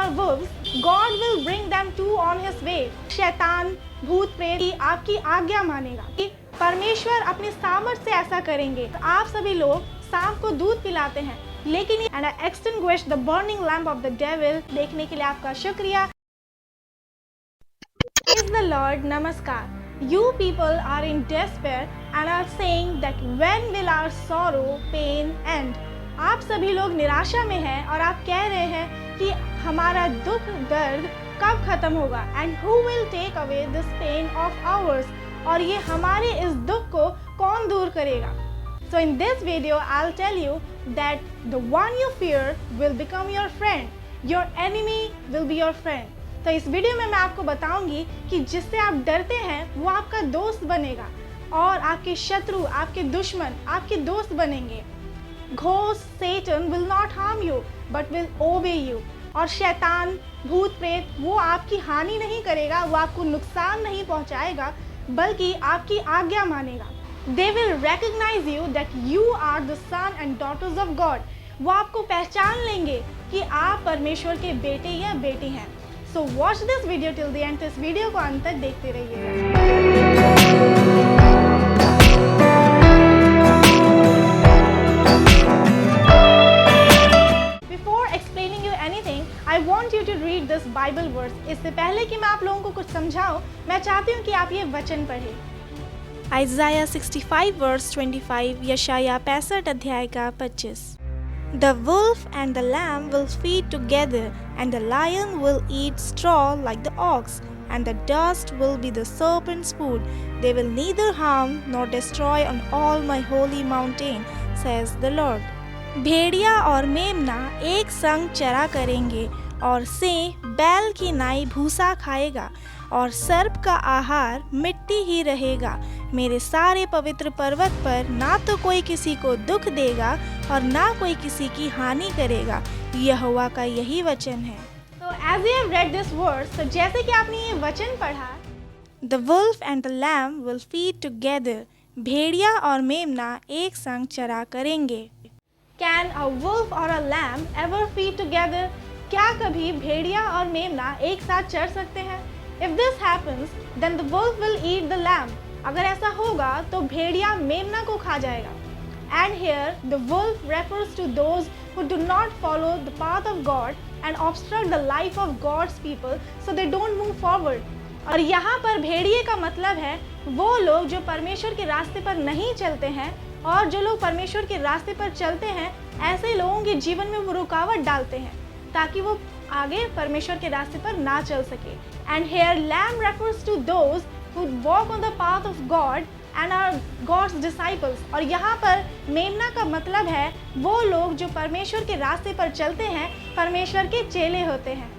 are wolves, God will bring them too on his way. शैतान, भूत प्रेत आपकी आज्ञा मानेगा। परमेश्वर अपने सामर्थ्य से ऐसा करेंगे। आप सभी लोग सांप को दूध पिलाते हैं, लेकिन and I extinguish the burning lamp of the devil। देखने के लिए आपका शुक्रिया। Praise the Lord, नमस्कार। You people are in despair and are saying that when will our sorrow, pain end? आप सभी लोग निराशा में हैं और आप कह रहे हैं कि हमारा दुख दर्द कब खत्म होगा and who will take away this pain of ours? और ये हमारे इस दुख को कौन दूर करेगा? So in this video I'll tell you that the one you fear will become your friend. Your enemy will be your friend. तो इस वीडियो में मैं आपको बताऊंगी कि जिससे आप डरते हैं वो आपका दोस्त बनेगा और आपके शत्रु, आपके दुश्मन आपके दोस्त बनेंगे। Ghost, Satan will not harm you but will obey you। और शैतान, भूत प्रेत वो आपकी हानि नहीं करेगा, वो आपको नुकसान नहीं पहुंचाएगा, बल्कि आपकी आज्ञा मानेगा। They will recognize you that you are the son and daughters of God। वो आपको पहचान लेंगे कि आप परमेश्वर के बेटे या बेटी हैं। So watch this video till the end। इस वीडियो को अंत तक देखते रहिएगा। I want you to read this Bible verse। इससे पहले कि मैं आप लोगों को कुछ समझाऊं, मैं चाहती हूँ कि आप ये वचन पढ़ें। आइज़ाया 65 वर्स 25, यशाया 65 अध्याय का 25। The wolf and the lamb will feed together, and the lion will eat straw like the ox, and the dust will be the serpent's food. They will neither harm nor destroy on all my holy mountain, says the Lord। भेड़िया और मेमना एक संग चरा करेंगे, और सिंह बैल की नाई भूसा खाएगा, और सर्प का आहार मिट्टी ही रहेगा। मेरे सारे पवित्र पर्वत पर ना तो कोई किसी को दुख देगा और ना कोई किसी की हानि करेगा। यहोवा का यही वचन है। तो as you have read this verse, तो जैसे कि आपने ये वचन पढ़ा, The wolf and the lamb will feed together। भेड़िया और मेमना एक संग चरा करेंगे। Can a wolf or a lamb ever feed together? क्या कभी भेड़िया और मेमना एक साथ चर सकते हैं? If this happens, then the wolf will eat the lamb। अगर ऐसा होगा तो भेड़िया मेमना को खा जाएगा। And here the wolf refers to those who do not follow the path of God and obstruct the life of God's people, so they don't move forward। और यहाँ पर भेड़िए का मतलब है वो लोग जो परमेश्वर के रास्ते पर नहीं चलते हैं, और जो लोग परमेश्वर के रास्ते पर चलते हैं ऐसे लोगों के जीवन में वो रुकावट डालते हैं ताकि वो आगे परमेश्वर के रास्ते पर ना चल सके। And here lamb refers to those who walk on the path of God and are God's disciples. और यहाँ पर मेमना का मतलब है वो लोग जो परमेश्वर के रास्ते पर चलते हैं, परमेश्वर के चेले होते हैं।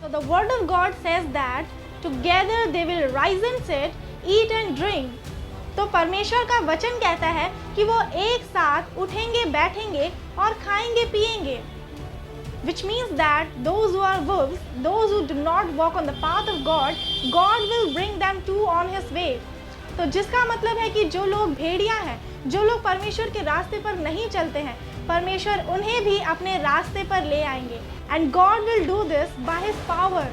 So the word of God says that together they will rise and sit, eat and drink। तो परमेश्वर का वचन कहता है कि वो एक साथ उठेंगे, बैठेंगे और खाएंगे पिएंगे। Which means that those who are wolves, those who do not walk on the path of God, God will bring them too on His way। तो जिसका मतलब है कि जो लोग भेड़िया हैं, जो लोग परमेश्वर के रास्ते पर नहीं चलते हैं, परमेश्वर उन्हें भी अपने रास्ते पर ले आएंगे। And God will do this by His power।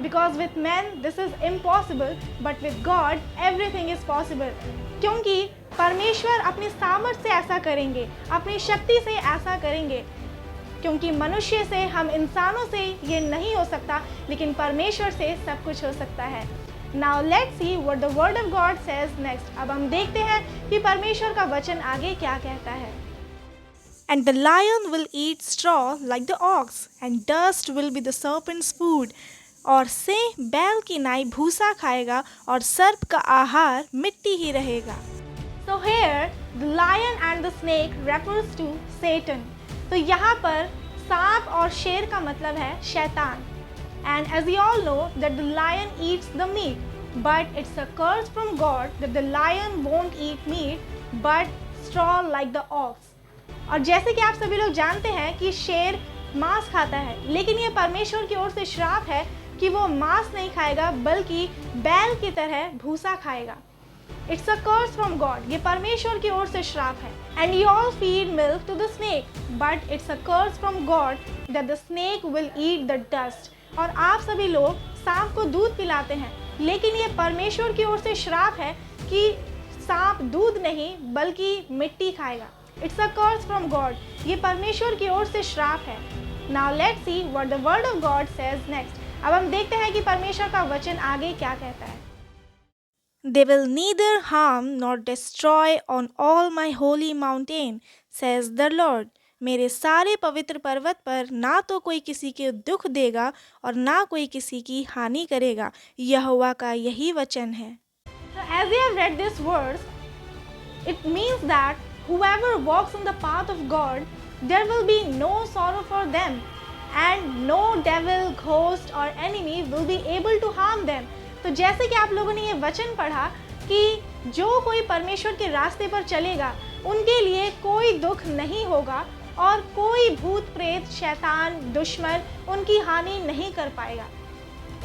Because with men this is impossible, but with God everything is possible। क्योंकि परमेश्वर अपने सामर्थ्य से ऐसा करेंगे, अपनी शक्ति से ऐसा करेंगे। क्योंकि मनुष्य से, हम इंसानों से ये नहीं हो सकता, लेकिन परमेश्वर से सब कुछ हो सकता है। Now let's see what the word of God says next। अब हम देखते हैं कि परमेश्वर का वचन आगे क्या कहता है। And the lion will eat straw like the ox, and dust will be the serpent's food। और सिंह बैल की नाई भूसा खाएगा, और सर्प का आहार मिट्टी ही रहेगा। So here the lion and the snake refers to Satan। तो यहाँ पर सांप और शेर का मतलब है शैतान। And as we all know that the lion eats the meat, but it's a curse from God that the lion won't eat meat but straw like the ox। और जैसे कि आप सभी लोग जानते हैं कि शेर मांस खाता है, लेकिन ये परमेश्वर की ओर से श्राप है कि वो मांस नहीं खाएगा बल्कि बैल की तरह भूसा खाएगा। It's a curse from God, ये परमेश्वर की ओर से श्राप है। And you all feed milk to the snake, but it's a curse from God that the snake will eat the dust. और आप सभी लोग सांप को दूध पिलाते हैं, लेकिन ये परमेश्वर की ओर से श्राप है कि सांप दूध नहीं बल्कि मिट्टी खाएगा। It's a curse from God, ये परमेश्वर की ओर से श्राप है। Now let's see what the word of God says next. अब हम देखते हैं कि परमेश्वर का वचन आगे क्या कहता है। They will neither harm nor destroy on all my holy mountain, says the Lord. मेरे सारे पवित्र पर्वत पर ना तो कोई किसी के दुख देगा और ना कोई किसी की हानि करेगा। यहोवा का यही वचन है। As you have read this verse, it means that whoever walks on the path of God, there will be no sorrow for them, and no devil, ghost or enemy will be able to harm them. तो जैसे कि आप लोगों ने ये वचन पढ़ा कि जो कोई परमेश्वर के रास्ते पर चलेगा उनके लिए कोई दुख नहीं होगा और कोई भूत प्रेत, शैतान, दुश्मन उनकी हानि नहीं कर पाएगा।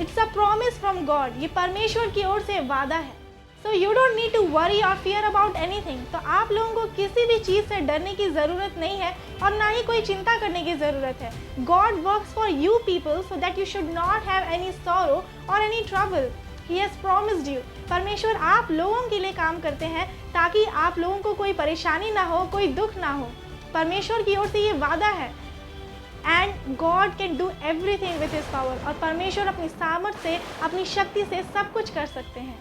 It's a promise from God, ये परमेश्वर की ओर से वादा है। So you don't need to worry or fear about anything. तो आप लोगों को किसी भी चीज़ से डरने की ज़रूरत नहीं है और ना ही कोई चिंता करने की ज़रूरत है। God works for you people so that you should not have any sorrow और any trouble. He has promised you. परमेश्वर आप लोगों के लिए काम करते हैं ताकि आप लोगों को कोई परेशानी ना हो, कोई दुख ना हो। परमेश्वर की ओर से ये वादा है। And God can do everything with His power. और परमेश्वर अपनी सामर्थ्य से, अपनी शक्ति से सब कुछ कर सकते हैं।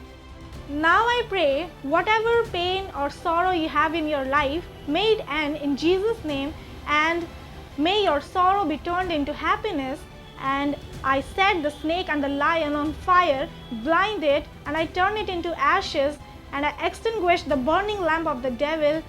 Now I pray, whatever pain or sorrow you have in your life, may it end in Jesus' name, and may your sorrow be turned into happiness. And I set the snake and the lion on fire, blind it, and I turn it into ashes, and I extinguish the burning lamp of the devil,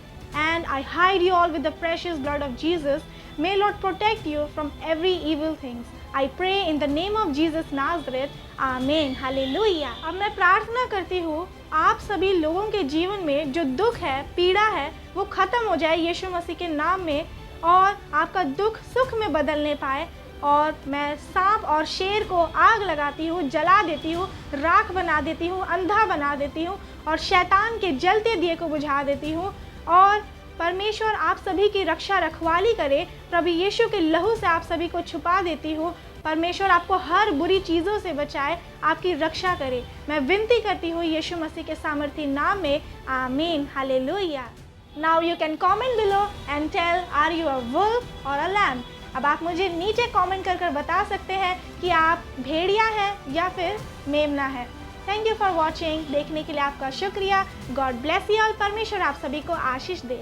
and I hide you all with the precious blood of Jesus. May Lord protect you from every evil things. I pray in the name of Jesus Nazareth. Amen. Hallelujah. अब मैं प्रार्थना करती हूँ आप सभी लोगों के जीवन में जो दुख है, पीड़ा है, वो खत्म हो जाए यीशु मसीह के नाम में, और आपका दुख सुख में बदलने पाए। और मैं सांप और शेर को आग लगाती हूँ, जला देती हूँ, राख बना देती हूँ, अंधा बना देती हूँ और शैतान के जलते दिए को बुझा देती हूँ। और परमेश्वर आप सभी की रक्षा रखवाली करे। प्रभु यीशु के लहू से आप सभी को छुपा देती हूँ। परमेश्वर आपको हर बुरी चीज़ों से बचाए, आपकी रक्षा करे। मैं विनती करती हूँ यीशु मसीह के सामर्थी नाम में। Amen. Hallelujah. Now you can comment below and tell are you a wolf or a lamb. अब आप मुझे नीचे कमेंट कर बता सकते हैं कि आप भेड़िया हैं या फिर मेमना है। Thank you for watching. देखने के लिए आपका शुक्रिया। God bless you all. परमेश्वर आप सभी को आशीष दे।